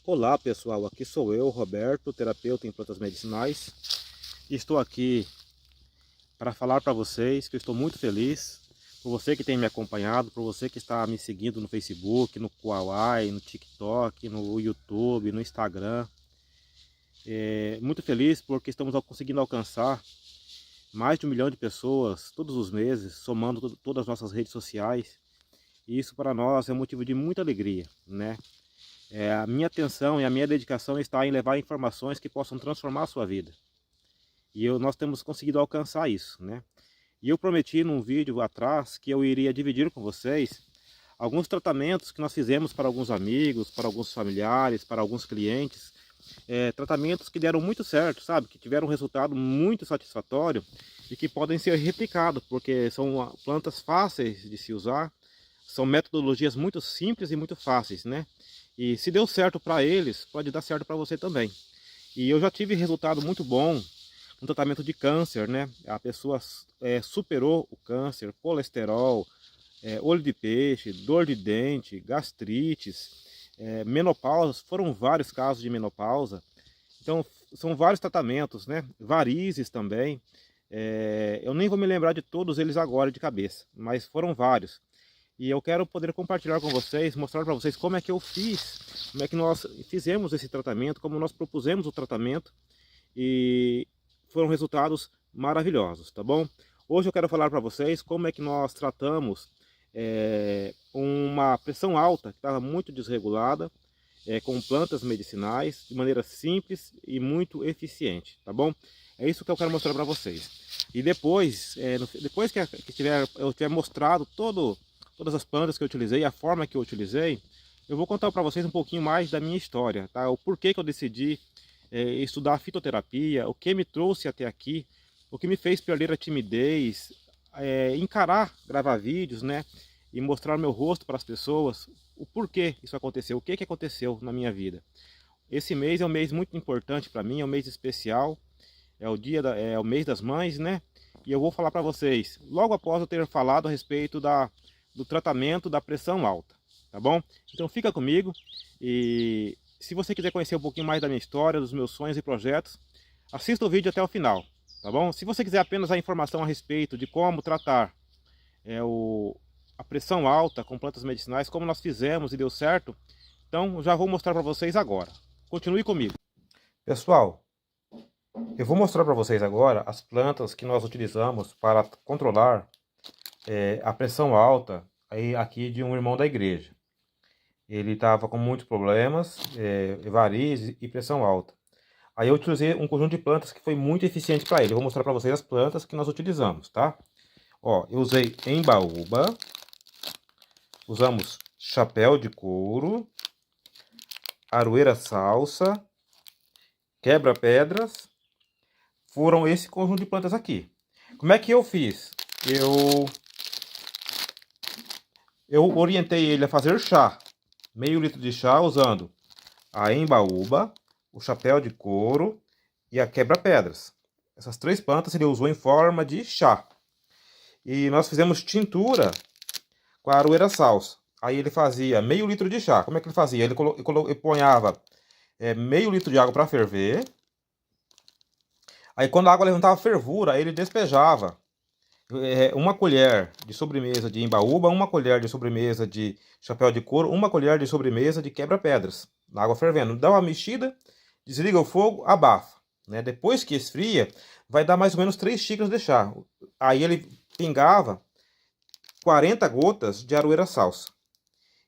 Olá pessoal, aqui sou eu, Roberto, terapeuta em plantas medicinais. Estou aqui para falar para vocês que eu estou muito feliz por você que tem me acompanhado, por você que está me seguindo no Facebook, no Kawaii, no TikTok, no YouTube, no Instagram. Muito feliz porque estamos conseguindo alcançar mais de 1 milhão de pessoas todos os meses, somando todas as nossas redes sociais. E isso para nós é motivo de muita alegria, né? A minha atenção e a minha dedicação está em levar informações que possam transformar a sua vida. Nós temos conseguido alcançar isso, né? E eu prometi num vídeo atrás que eu iria dividir com vocês alguns tratamentos que nós fizemos para alguns amigos, para alguns familiares, para alguns clientes. Tratamentos que deram muito certo, sabe? Que tiveram um resultado muito satisfatório e que podem ser replicados, porque são plantas fáceis de se usar, são metodologias muito simples e muito fáceis, né? E se deu certo para eles, pode dar certo para você também. E eu já tive resultado muito bom no tratamento de câncer, né? A pessoa superou o câncer, colesterol, olho de peixe, dor de dente, gastrites, menopausa, foram vários casos de menopausa. Então, são vários tratamentos, né? Varizes também. Eu nem vou me lembrar de todos eles agora de cabeça, mas foram vários. E eu quero poder compartilhar com vocês, mostrar para vocês como é que eu fiz, como é que nós fizemos esse tratamento, como nós propusemos o tratamento. E foram resultados maravilhosos, tá bom? Hoje eu quero falar para vocês como é que nós tratamos uma pressão alta que estava muito desregulada, com plantas medicinais, de maneira simples e muito eficiente, tá bom? É isso que eu quero mostrar para vocês. E depois, depois que eu tiver mostrado todas as plantas que eu utilizei, a forma que eu utilizei, eu vou contar para vocês um pouquinho mais da minha história, tá? O porquê que eu decidi estudar fitoterapia, o que me trouxe até aqui, o que me fez perder a timidez, encarar, gravar vídeos, né? E mostrar meu rosto para as pessoas, o porquê isso aconteceu, o que aconteceu na minha vida. Esse mês é um mês muito importante para mim, é um mês especial, é o mês das mães, né? E eu vou falar para vocês, logo após eu ter falado a respeito do tratamento da pressão alta, tá bom? Então fica comigo e se você quiser conhecer um pouquinho mais da minha história, dos meus sonhos e projetos, assista o vídeo até o final, tá bom? Se você quiser apenas a informação a respeito de como tratar a pressão alta com plantas medicinais, como nós fizemos e deu certo, então já vou mostrar para vocês agora. Continue comigo. Pessoal, eu vou mostrar para vocês agora as plantas que nós utilizamos para controlar a pressão alta aqui de um irmão da igreja. Ele estava com muitos problemas, varizes e pressão alta. Aí eu utilizei um conjunto de plantas que foi muito eficiente para ele. Eu vou mostrar para vocês as plantas que nós utilizamos, tá? Ó, eu usei embaúba, usamos chapéu de couro, aroeira salsa, quebra-pedras. Foram esse conjunto de plantas aqui. Como é que eu fiz? Eu orientei ele a fazer chá. Meio litro de chá usando a embaúba, o chapéu de couro e a quebra-pedras. Essas 3 plantas ele usou em forma de chá. E nós fizemos tintura com a aroeira salsa. Aí ele fazia meio litro de chá. Como é que ele fazia? Ele ponhava meio litro de água para ferver. Aí quando a água levantava fervura, aí ele despejava uma colher de sobremesa de embaúba, uma colher de sobremesa de chapéu de couro, uma colher de sobremesa de quebra-pedras, na água fervendo. Dá uma mexida, desliga o fogo, abafa, né? Depois que esfria, vai dar mais ou menos 3 xícaras de chá. Aí ele pingava 40 gotas de aroeira salsa.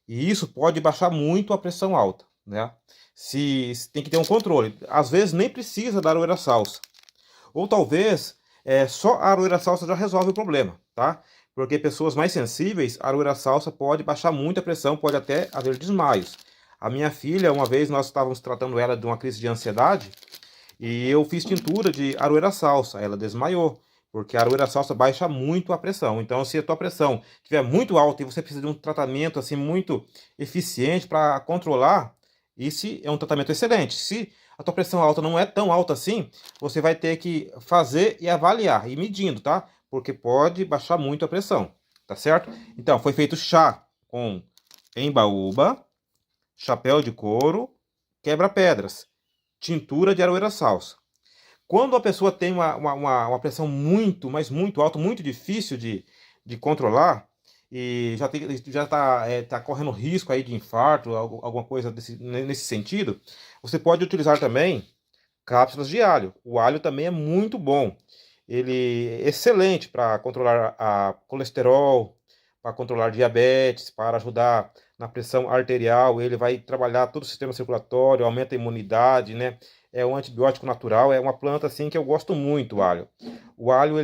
E isso pode baixar muito a pressão alta, né? Se tem que ter um controle. Às vezes nem precisa da aroeira salsa. Ou talvez só a aroeira salsa já resolve o problema, tá? Porque pessoas mais sensíveis, a aroeira salsa pode baixar muito a pressão, pode até haver desmaios. A minha filha, uma vez nós estávamos tratando ela de uma crise de ansiedade e eu fiz tintura de aroeira salsa, ela desmaiou. Porque a aroeira salsa baixa muito a pressão. Então, se a tua pressão estiver muito alta e você precisa de um tratamento assim muito eficiente para controlar, esse é um tratamento excelente. Se a tua pressão alta não é tão alta assim, você vai ter que fazer e avaliar, e medindo, tá? Porque pode baixar muito a pressão, tá certo? Então, foi feito chá com embaúba, chapéu de couro, quebra-pedras, tintura de aroeira salsa. Quando a pessoa tem uma pressão muito, mas muito alta, muito difícil de controlar, e já tá correndo risco aí de infarto, alguma coisa nesse sentido, você pode utilizar também cápsulas de alho. O alho também é muito bom. Ele é excelente para controlar a colesterol, para controlar diabetes, para ajudar na pressão arterial. Ele vai trabalhar todo o sistema circulatório, aumenta a imunidade, né? É um antibiótico natural, é uma planta assim que eu gosto muito, o alho. O alho,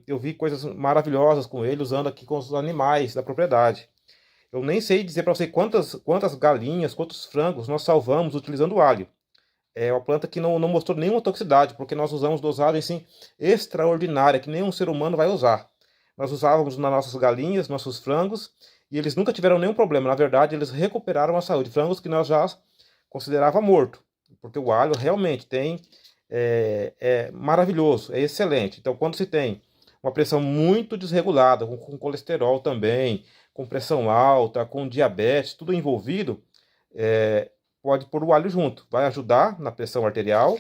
eu vi coisas maravilhosas com ele, usando aqui com os animais da propriedade. Eu nem sei dizer para você quantas galinhas, quantos frangos nós salvamos utilizando o alho. É uma planta que não mostrou nenhuma toxicidade, porque nós usamos dosagem assim, extraordinária, que nenhum ser humano vai usar. Nós usávamos nas nossas galinhas, nossos frangos, e eles nunca tiveram nenhum problema. Na verdade, eles recuperaram a saúde. Frangos que nós já considerava morto, porque o alho realmente é maravilhoso, é excelente. Então, quando se tem uma pressão muito desregulada, com colesterol também, com pressão alta, com diabetes, tudo envolvido, pode pôr o alho junto. Vai ajudar na pressão arterial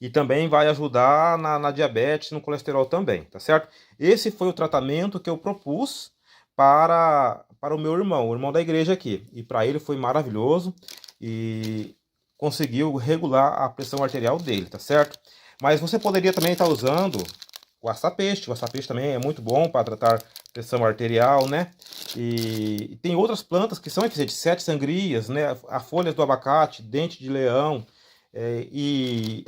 e também vai ajudar na diabetes, no colesterol também, tá certo? Esse foi o tratamento que eu propus para o meu irmão, o irmão da igreja aqui. E para ele foi maravilhoso e conseguiu regular a pressão arterial dele, tá certo? Mas você poderia também estar usando o açapeixe. O açapeixe também é muito bom para tratar pressão arterial, né? E tem outras plantas que são de sete sangrias, né? A folhas do abacate, dente de leão, e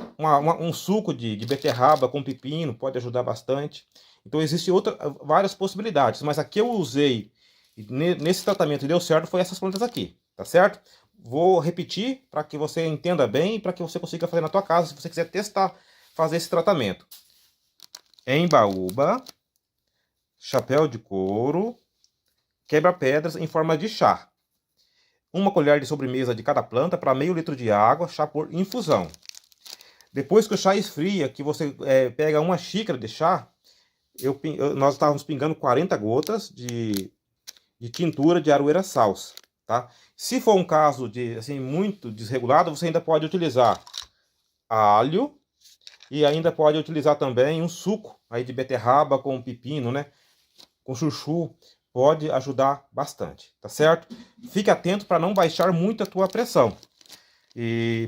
um suco de beterraba com pepino pode ajudar bastante. Então existem várias possibilidades, mas a que eu usei nesse tratamento e deu certo foi essas plantas aqui, tá certo? Vou repetir para que você entenda bem e para que você consiga fazer na tua casa, se você quiser testar, fazer esse tratamento. Embaúba, chapéu de couro, quebra-pedras em forma de chá. Uma colher de sobremesa de cada planta para meio litro de água, chá por infusão. Depois que o chá esfria, que você pega uma xícara de chá, nós estávamos pingando 40 gotas de tintura de aroeira salsa, tá? Se for um caso assim, muito desregulado, você ainda pode utilizar alho e ainda pode utilizar também um suco aí de beterraba com pepino, né? Com chuchu, pode ajudar bastante, tá certo? Fique atento para não baixar muito a tua pressão.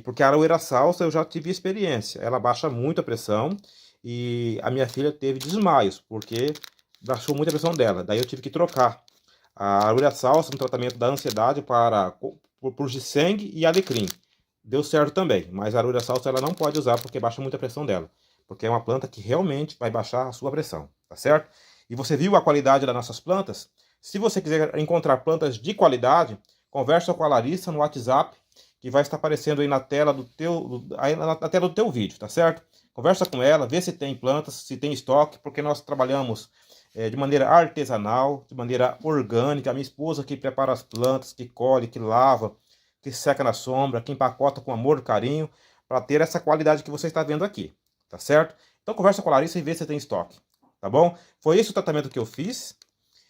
Porque a aroeira salsa eu já tive experiência, ela baixa muito a pressão e a minha filha teve desmaios, porque baixou muito a pressão dela. Daí eu tive que trocar a aroeira salsa no tratamento da ansiedade por ginseng e alecrim. Deu certo também, mas a aroeira salsa ela não pode usar porque baixa muito a pressão dela. Porque é uma planta que realmente vai baixar a sua pressão, tá certo? E você viu a qualidade das nossas plantas? Se você quiser encontrar plantas de qualidade, conversa com a Larissa no WhatsApp, que vai estar aparecendo aí na tela na tela do teu vídeo, tá certo? Conversa com ela, vê se tem plantas, se tem estoque, porque nós trabalhamos de maneira artesanal, de maneira orgânica. A minha esposa que prepara as plantas, que colhe, que lava, que seca na sombra, que empacota com amor e carinho, para ter essa qualidade que você está vendo aqui, tá certo? Então conversa com a Larissa e vê se tem estoque, tá bom? Foi esse o tratamento que eu fiz,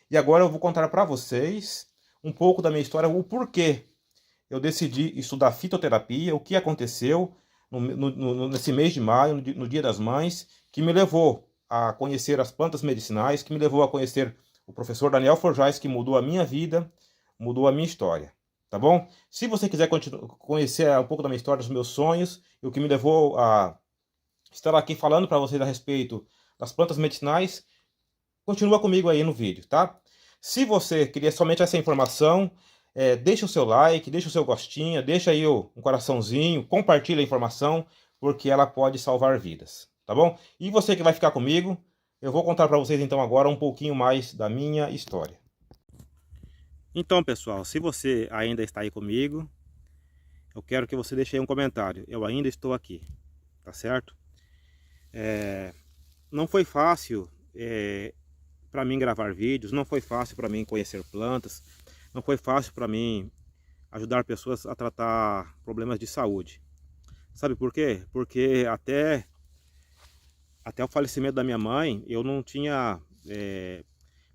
e agora eu vou contar para vocês um pouco da minha história, o porquê eu decidi estudar fitoterapia, o que aconteceu nesse mês de maio, no Dia das Mães, que me levou a conhecer as plantas medicinais, que me levou a conhecer o professor Daniel Forjais, que mudou a minha vida, mudou a minha história, tá bom? Se você quiser conhecer um pouco da minha história, dos meus sonhos, e o que me levou a estar aqui falando para vocês a respeito das plantas medicinais, continua comigo aí no vídeo, tá? Se você queria somente essa informação, deixa o seu like, deixa o seu gostinho, deixa aí um coraçãozinho, compartilha a informação, porque ela pode salvar vidas, tá bom? E você que vai ficar comigo, eu vou contar para vocês então agora um pouquinho mais da minha história. Então, pessoal, se você ainda está aí comigo, eu quero que você deixe aí um comentário. Eu ainda estou aqui, tá certo? Não foi fácil para mim gravar vídeos, não foi fácil para mim conhecer plantas, não foi fácil para mim ajudar pessoas a tratar problemas de saúde. Sabe por quê? Porque até o falecimento da minha mãe, eu não tinha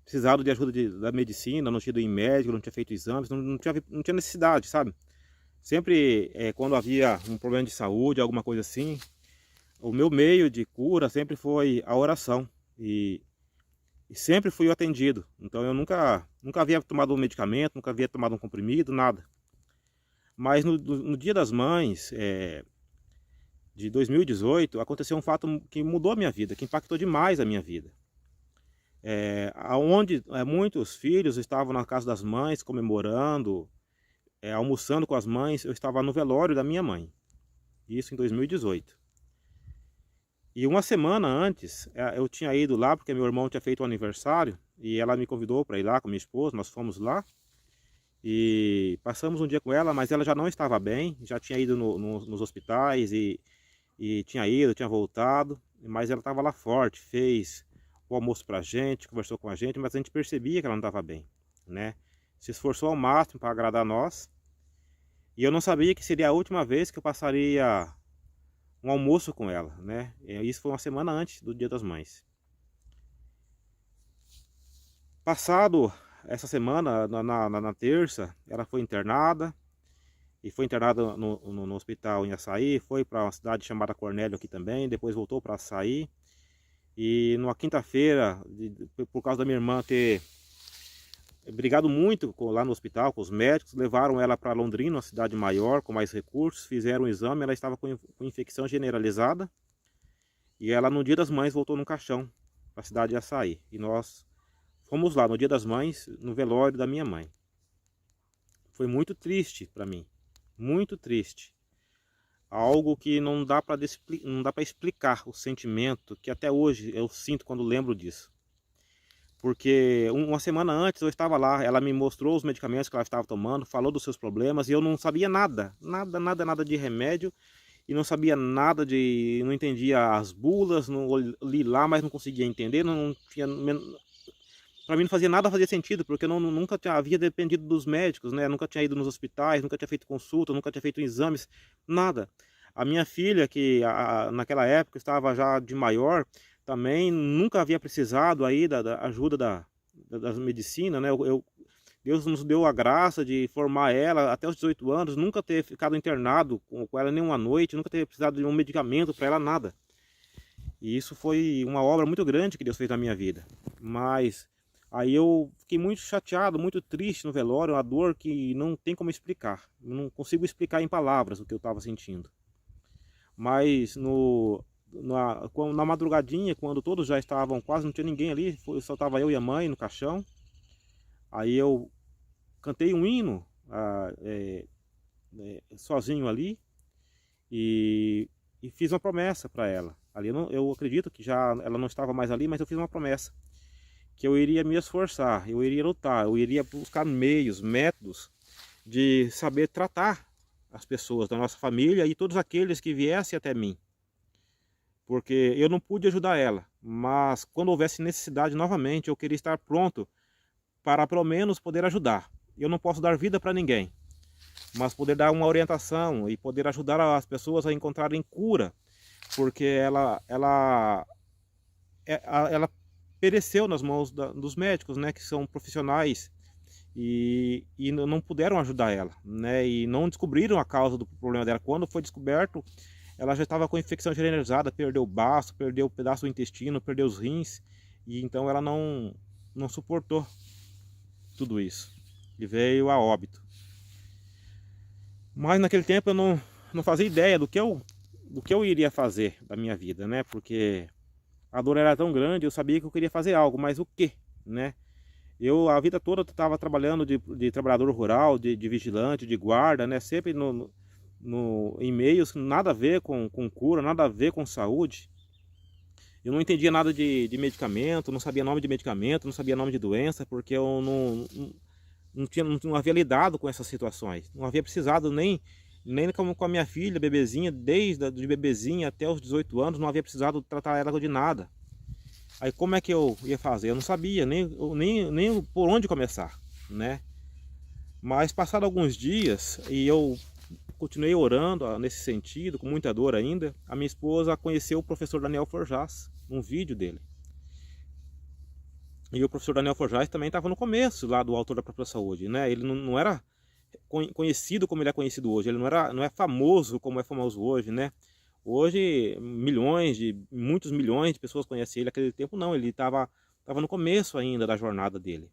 precisado de ajuda da medicina, não tinha ido em médico, não tinha feito exames, não tinha necessidade, sabe? Sempre, quando havia um problema de saúde, alguma coisa assim, o meu meio de cura sempre foi a oração. E sempre fui atendido. Então eu nunca havia tomado um medicamento, nunca havia tomado um comprimido, nada. Mas no Dia das Mães, de 2018, aconteceu um fato que mudou a minha vida, que impactou demais a minha vida. Onde muitos filhos estavam na casa das mães, comemorando, almoçando com as mães, eu estava no velório da minha mãe. Isso em 2018. E uma semana antes, eu tinha ido lá porque meu irmão tinha feito um aniversário e ela me convidou para ir lá com minha esposa, nós fomos lá e passamos um dia com ela, mas ela já não estava bem, já tinha ido nos hospitais e tinha voltado, mas ela estava lá forte, fez o almoço para a gente, conversou com a gente, mas a gente percebia que ela não estava bem, né? Se esforçou ao máximo para agradar nós e eu não sabia que seria a última vez que eu passaria um almoço com ela, né? Isso foi uma semana antes do Dia das Mães. Passado essa semana, na terça, ela foi internada. E foi internada no hospital em Açaí. Foi para uma cidade chamada Cornélio aqui também. Depois voltou para Açaí. E numa quinta-feira, por causa da minha irmã ter brigado muito lá no hospital com os médicos, levaram ela para Londrina, uma cidade maior, com mais recursos, fizeram um exame, ela estava com infecção generalizada, e ela no Dia das Mães voltou no caixão, para a cidade de Açaí, e nós fomos lá no Dia das Mães, no velório da minha mãe. Foi muito triste para mim, muito triste, algo que não dá para explicar o sentimento que até hoje eu sinto quando lembro disso. Porque uma semana antes eu estava lá, ela me mostrou os medicamentos que ela estava tomando, falou dos seus problemas e eu não sabia nada de remédio e não sabia nada não entendia as bulas, não li lá, mas não conseguia entender, não tinha, para mim não fazia nada, fazia sentido, porque eu nunca havia dependido dos médicos, né? Nunca tinha ido nos hospitais, nunca tinha feito consulta, nunca tinha feito exames, nada. A minha filha, que naquela época estava já de maior, também nunca havia precisado aí da ajuda da medicina, né? Deus nos deu a graça de formar ela até os 18 anos, nunca ter ficado internado com ela nenhuma noite, nunca ter precisado de um medicamento para ela, nada. E isso foi uma obra muito grande que Deus fez na minha vida. Mas aí eu fiquei muito chateado, muito triste no velório, uma dor que não tem como explicar. Eu não consigo explicar em palavras o que eu estava sentindo. Mas na madrugadinha, quando todos já estavam, quase não tinha ninguém ali, só estava eu e a mãe no caixão. Aí eu cantei um hino sozinho ali e fiz uma promessa para ela. Ali eu acredito que já ela não estava mais ali, mas eu fiz uma promessa. Que eu iria me esforçar, eu iria lutar, eu iria buscar meios, métodos de saber tratar as pessoas da nossa família e todos aqueles que viessem até mim. Porque eu não pude ajudar ela, mas quando houvesse necessidade novamente, eu queria estar pronto para pelo menos poder ajudar. Eu não posso dar vida para ninguém, mas poder dar uma orientação e poder ajudar as pessoas a encontrarem cura, porque ela pereceu nas mãos dos médicos, né, que são profissionais e não puderam ajudar ela, né, e não descobriram a causa do problema dela. Quando foi descoberto, ela já estava com infecção generalizada, perdeu o baço, perdeu o pedaço do intestino, perdeu os rins, e então ela não suportou tudo isso e veio a óbito. Mas naquele tempo eu não fazia ideia do que eu iria fazer da minha vida, né, porque a dor era tão grande, eu sabia que eu queria fazer algo, mas o quê, né? Eu a vida toda estava trabalhando de trabalhador rural, de vigilante, de guarda, né? Sempre em meios nada a ver com cura, nada a ver com saúde. Eu não entendia nada de medicamento, não sabia nome de medicamento, não sabia nome de doença, porque eu não havia lidado com essas situações. Não havia precisado nem como com a minha filha, bebezinha, desde de bebezinha até os 18 anos, não havia precisado tratar ela de nada. Aí como é que eu ia fazer? Eu não sabia nem por onde começar, né? Mas passados alguns dias, e eu continuei orando nesse sentido, com muita dor ainda, a minha esposa conheceu o professor Daniel Forjaz, um vídeo dele. E o professor Daniel Forjaz também estava no começo lá do Autor da Própria Saúde, né? Ele não era conhecido como ele é conhecido hoje. Ele não é famoso como é famoso hoje, né? Hoje, muitos milhões de pessoas conhecem ele. Naquele tempo não, ele estava no começo ainda da jornada dele.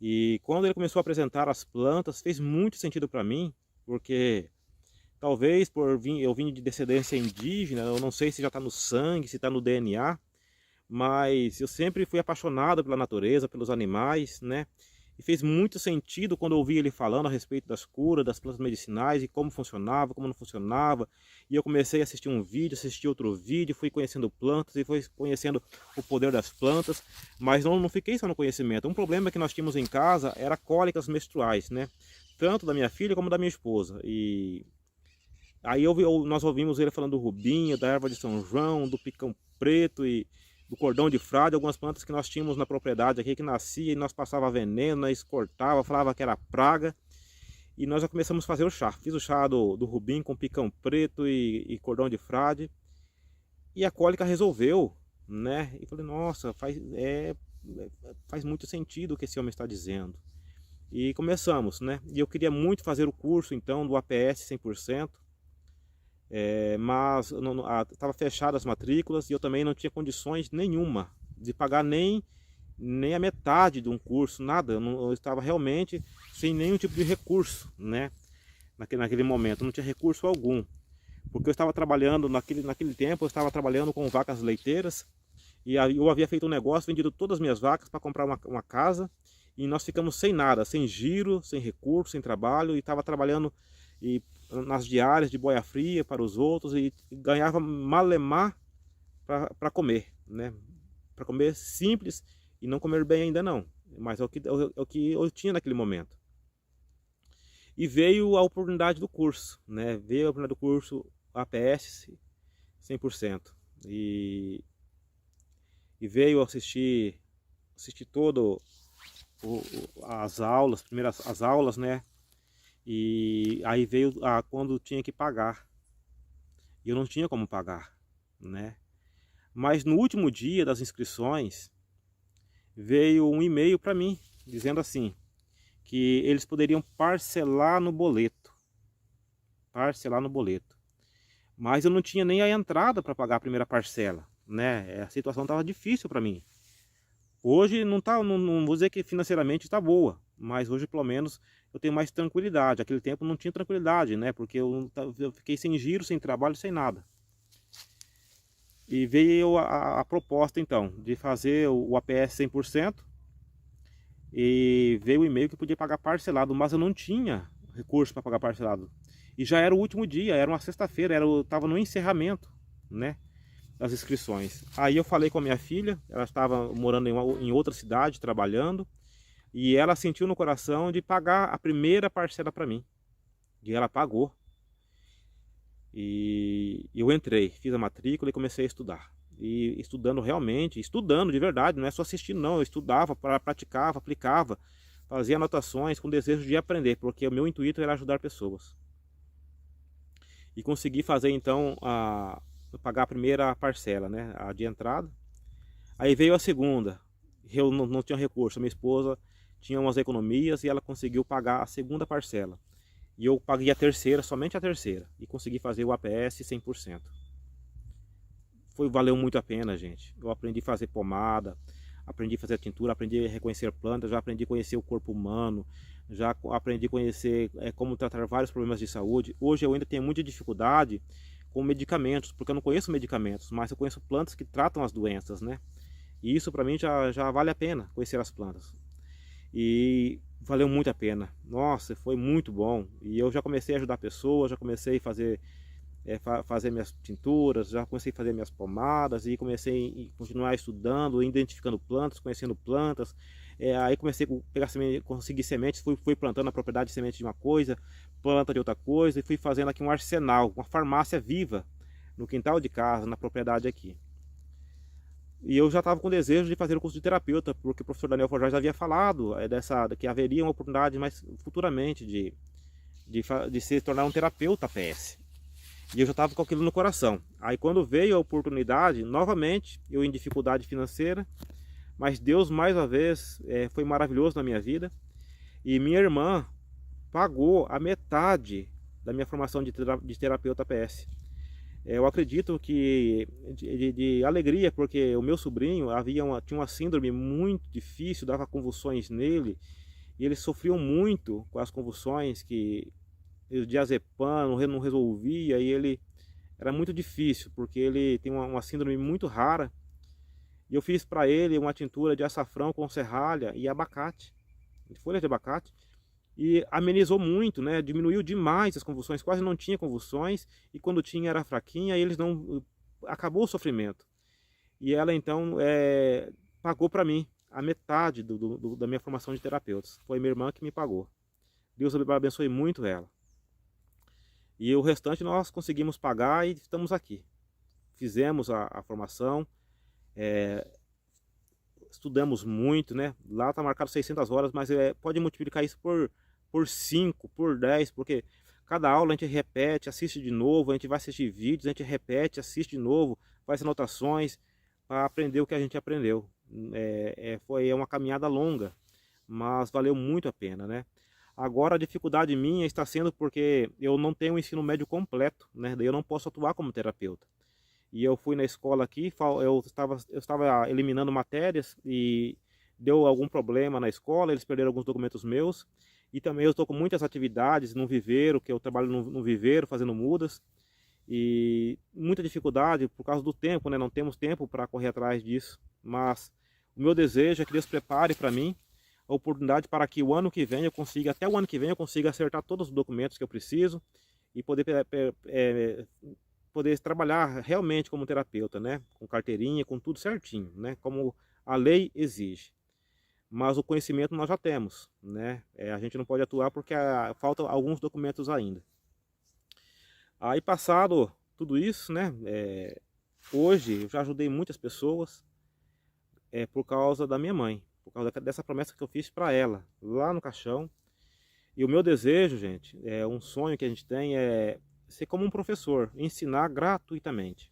E quando ele começou a apresentar as plantas, fez muito sentido para mim, porque talvez eu vim de descendência indígena, eu não sei se já está no sangue, se está no DNA, mas eu sempre fui apaixonado pela natureza, pelos animais, né? E fez muito sentido quando eu ouvi ele falando a respeito das curas, das plantas medicinais e como funcionava, como não funcionava. E eu comecei a assistir um vídeo, assistir outro vídeo, fui conhecendo plantas e fui conhecendo o poder das plantas, mas não fiquei só no conhecimento. Um problema que nós tínhamos em casa era cólicas menstruais, né? Tanto da minha filha como da minha esposa. E aí nós ouvimos ele falando do rubinho, da erva de São João, do picão preto e do cordão de frade, algumas plantas que nós tínhamos na propriedade aqui que nascia e nós passava veneno, nós cortava, falava que era praga. E nós já começamos a fazer o chá. Fiz o chá do rubim com picão preto e cordão de frade. E a cólica resolveu, né? E falei, nossa, faz muito sentido o que esse homem está dizendo. E começamos, né? E eu queria muito fazer o curso então do APS 100%. Mas estava fechado as matrículas e eu também não tinha condições nenhuma de pagar nem a metade de um curso, nada. Eu estava realmente sem nenhum tipo de recurso, né? Naquele momento, não tinha recurso algum. Porque eu estava trabalhando, naquele tempo, eu estava trabalhando com vacas leiteiras e eu havia feito um negócio, vendido todas as minhas vacas para comprar uma casa e nós ficamos sem nada, sem giro, sem recurso, sem trabalho e estava trabalhando nas diárias de boia fria para os outros e ganhava malemar para comer, né? Para comer simples e não comer bem ainda não, mas é o que eu tinha naquele momento. E veio a oportunidade do curso, né? Veio a oportunidade do curso APS 100%. E veio assistir todo as aulas, primeiras as aulas, né? E aí veio quando tinha que pagar. E eu não tinha como pagar, né? Mas no último dia das inscrições, veio um e-mail para mim, dizendo assim, que eles poderiam parcelar no boleto. Parcelar no boleto. Mas eu não tinha nem a entrada para pagar a primeira parcela, né? A situação estava difícil para mim. Hoje não vou dizer que financeiramente está boa, mas hoje pelo menos eu tenho mais tranquilidade. Aquele tempo não tinha tranquilidade, né? Porque eu fiquei sem giro, sem trabalho, sem nada. E veio a proposta então de fazer o APS 100%. E veio o e-mail que podia pagar parcelado, mas eu não tinha recurso para pagar parcelado. E já era o último dia, era uma sexta-feira, eu estava no encerramento, né, das inscrições. Aí eu falei com a minha filha, ela estava morando em outra cidade, trabalhando, e ela sentiu no coração de pagar a primeira parcela para mim. E ela pagou. E eu entrei, fiz a matrícula e comecei a estudar. E estudando realmente, estudando de verdade, não é só assistindo não, eu estudava, praticava, aplicava, fazia anotações com desejo de aprender, porque o meu intuito era ajudar pessoas. E consegui fazer então, pagar a primeira parcela, né, a de entrada. Aí veio a segunda, eu não tinha recurso, a minha esposa tinha umas economias e ela conseguiu pagar a segunda parcela. E eu paguei a terceira, somente a terceira, e consegui fazer o APS 100%. Valeu muito a pena, gente. Eu aprendi a fazer pomada, aprendi a fazer tintura, aprendi a reconhecer plantas, já aprendi a conhecer o corpo humano, já aprendi a conhecer como tratar vários problemas de saúde. Hoje eu ainda tenho muita dificuldade com medicamentos, porque eu não conheço medicamentos, mas eu conheço plantas que tratam as doenças, né? E isso para mim já vale a pena, conhecer as plantas. E valeu muito a pena. Nossa, foi muito bom. E eu já comecei a ajudar pessoas, já comecei a fazer minhas tinturas, já comecei a fazer minhas pomadas e comecei a continuar estudando, identificando plantas, conhecendo plantas. Aí comecei a pegar semente, conseguir sementes, fui plantando na propriedade de semente de uma coisa, planta de outra coisa e fui fazendo aqui um arsenal, uma farmácia viva no quintal de casa, na propriedade aqui. E eu já estava com desejo de fazer o curso de terapeuta, porque o professor Daniel Forjaz havia falado que haveria uma oportunidade mais futuramente de se tornar um terapeuta PS. E eu já estava com aquilo no coração. Aí quando veio a oportunidade, novamente, eu em dificuldade financeira, mas Deus mais uma vez foi maravilhoso na minha vida. E minha irmã pagou a metade da minha formação de terapeuta PS. Eu acredito que de alegria, porque o meu sobrinho tinha uma síndrome muito difícil, dava convulsões nele, e eles sofriam muito com as convulsões, que o diazepam não resolvia, e ele era muito difícil, porque ele tem uma síndrome muito rara. E eu fiz para ele uma tintura de açafrão com serralha e abacate, folha de abacate, e amenizou muito, né? Diminuiu demais as convulsões, quase não tinha convulsões, e quando tinha era fraquinha, e eles não... acabou o sofrimento. E ela então pagou para mim a metade da minha formação de terapeutas. Foi minha irmã que me pagou. Deus abençoe muito ela. E o restante nós conseguimos pagar e estamos aqui. Fizemos a formação, estudamos muito, né? Lá está marcado 600 horas, mas pode multiplicar isso por 5, por 10, porque cada aula a gente repete, assiste de novo, a gente vai assistir vídeos, a gente repete, assiste de novo, faz anotações para aprender o que a gente aprendeu. Foi uma caminhada longa, mas valeu muito a pena, né? Agora a dificuldade minha está sendo porque eu não tenho o ensino médio completo, né? Daí eu não posso atuar como terapeuta. E eu fui na escola aqui, eu estava eliminando matérias e deu algum problema na escola, eles perderam alguns documentos meus. E também eu estou com muitas atividades no viveiro, que eu trabalho no viveiro, fazendo mudas. E muita dificuldade por causa do tempo, né? Não temos tempo para correr atrás disso. Mas o meu desejo é que Deus prepare para mim a oportunidade para que o ano que vem eu consiga, até o ano que vem eu consiga acertar todos os documentos que eu preciso e poder trabalhar realmente como terapeuta, né? Com carteirinha, com tudo certinho, né? Como a lei exige. Mas o conhecimento nós já temos, né? A gente não pode atuar porque faltam alguns documentos ainda. Aí passado tudo isso, né? Hoje eu já ajudei muitas pessoas por causa da minha mãe, por causa dessa promessa que eu fiz para ela, lá no caixão. E o meu desejo, gente, um sonho que a gente tem é ser como um professor, ensinar gratuitamente.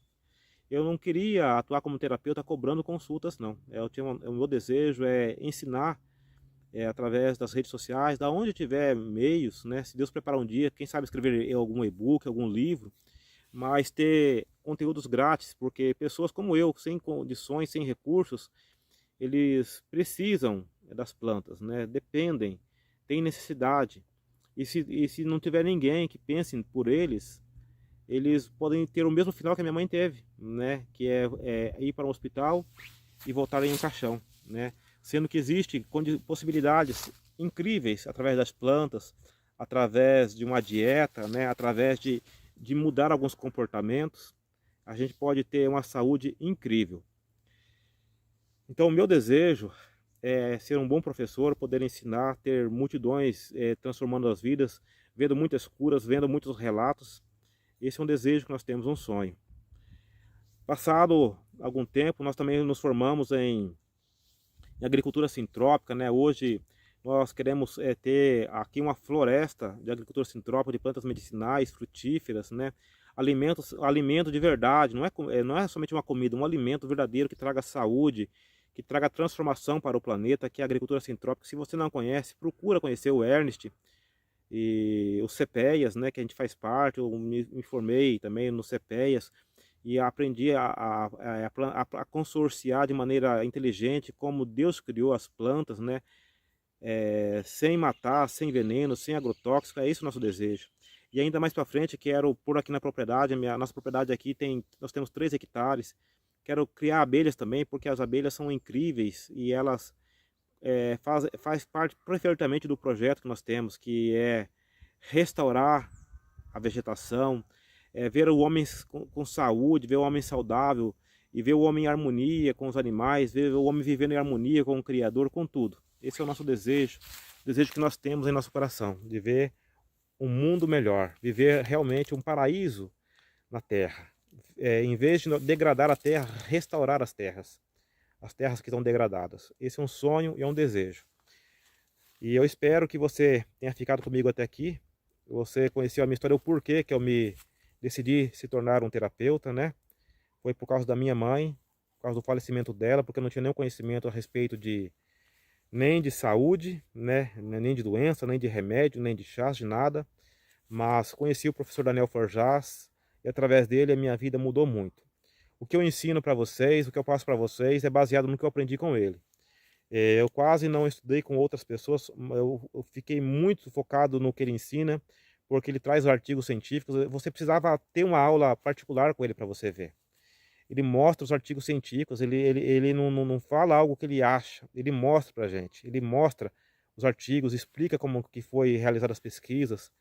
Eu não queria atuar como terapeuta cobrando consultas, não. O meu desejo é ensinar através das redes sociais, da onde tiver meios, né? Se Deus preparar um dia, quem sabe escrever algum e-book, algum livro, mas ter conteúdos grátis, porque pessoas como eu, sem condições, sem recursos, eles precisam das plantas, né? Dependem, têm necessidade. E se não tiver ninguém que pense por eles, eles podem ter o mesmo final que a minha mãe teve, né? Que é ir para um hospital e voltar em um caixão, né? Sendo que existem possibilidades incríveis através das plantas, através de uma dieta, né? Através de mudar alguns comportamentos, a gente pode ter uma saúde incrível. Então o meu desejo é ser um bom professor, poder ensinar, ter multidões transformando as vidas, vendo muitas curas, vendo muitos relatos. Esse é um desejo que nós temos, um sonho. Passado algum tempo, nós também nos formamos em agricultura sintrópica, né? Hoje nós queremos ter aqui uma floresta de agricultura sintrópica, de plantas medicinais, frutíferas, né? Alimento de verdade, não é somente uma comida, um alimento verdadeiro que traga saúde, que traga transformação para o planeta, que é a agricultura sintrópica. Se você não conhece, procura conhecer o Ernest e os CPEAs, né, que a gente faz parte. Eu me formei também no CPEAs e aprendi a consorciar de maneira inteligente como Deus criou as plantas, né, sem matar, sem veneno, sem agrotóxico. É isso o nosso desejo. E ainda mais para frente quero pôr aqui na propriedade, nossa propriedade aqui nós temos 3 hectares, quero criar abelhas também, porque as abelhas são incríveis e elas faz parte perfeitamente do projeto que nós temos, que é restaurar a vegetação, ver o homem com saúde, ver o homem saudável e ver o homem em harmonia com os animais, ver o homem vivendo em harmonia com o Criador, com tudo. Esse é o nosso desejo, o desejo que nós temos em nosso coração, de ver um mundo melhor, viver realmente um paraíso na Terra. Em vez de degradar a Terra, restaurar as terras que estão degradadas. Esse é um sonho e é um desejo. E eu espero que você tenha ficado comigo até aqui. Você conheceu a minha história, o porquê que eu me decidi se tornar um terapeuta, né? Foi por causa da minha mãe, por causa do falecimento dela, porque eu não tinha nenhum conhecimento a respeito nem de saúde, né? Nem de doença, nem de remédio, nem de chás, de nada. Mas conheci o professor Daniel Forjaz e através dele a minha vida mudou muito. O que eu ensino para vocês, o que eu passo para vocês é baseado no que eu aprendi com ele. Eu quase não estudei com outras pessoas, eu fiquei muito focado no que ele ensina, porque ele traz artigos científicos. Você precisava ter uma aula particular com ele para você ver. Ele mostra os artigos científicos, ele não fala algo que ele acha, ele mostra para a gente, ele mostra os artigos, explica como que foi realizadas as pesquisas,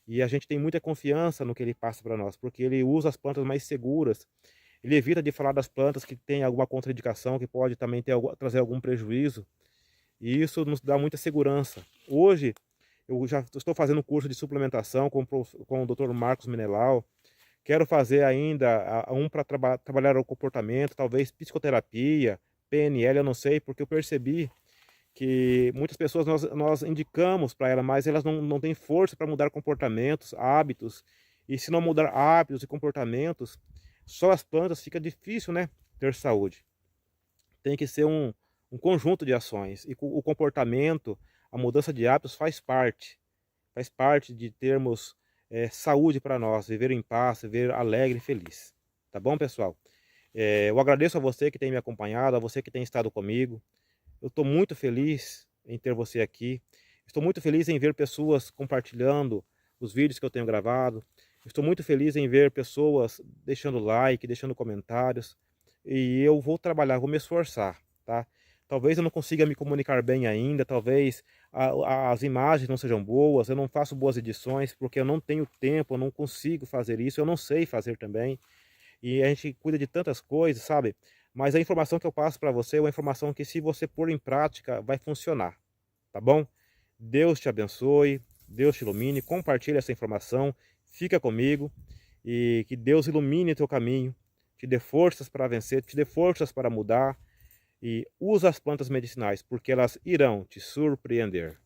e a gente tem muita confiança no que ele passa para nós, porque ele usa as plantas mais seguras, ele evita de falar das plantas que tem alguma contraindicação, que pode também trazer algum prejuízo, e isso nos dá muita segurança. Hoje, eu já estou fazendo um curso de suplementação com o Dr. Marcos Menelau. Quero fazer ainda um para trabalhar o comportamento, talvez psicoterapia, PNL, eu não sei, porque eu percebi que muitas pessoas nós indicamos para elas, mas elas não têm força para mudar comportamentos, hábitos. E se não mudar hábitos e comportamentos, só as plantas fica difícil, né, ter saúde. Tem que ser um conjunto de ações. E o comportamento, a mudança de hábitos faz parte de termos saúde para nós, viver em paz, viver alegre e feliz. Tá bom, pessoal? Eu agradeço a você que tem me acompanhado, a você que tem estado comigo. Eu estou muito feliz em ter você aqui. Estou muito feliz em ver pessoas compartilhando os vídeos que eu tenho gravado. Estou muito feliz em ver pessoas deixando like, deixando comentários. E eu vou trabalhar, vou me esforçar, tá? Talvez eu não consiga me comunicar bem ainda, talvez as imagens não sejam boas, eu não faço boas edições porque eu não tenho tempo, eu não consigo fazer isso, eu não sei fazer também. E a gente cuida de tantas coisas, sabe? Mas a informação que eu passo para você é uma informação que, se você pôr em prática, vai funcionar, tá bom? Deus te abençoe, Deus te ilumine, compartilhe essa informação, fica comigo e que Deus ilumine teu caminho, te dê forças para vencer, te dê forças para mudar e usa as plantas medicinais, porque elas irão te surpreender.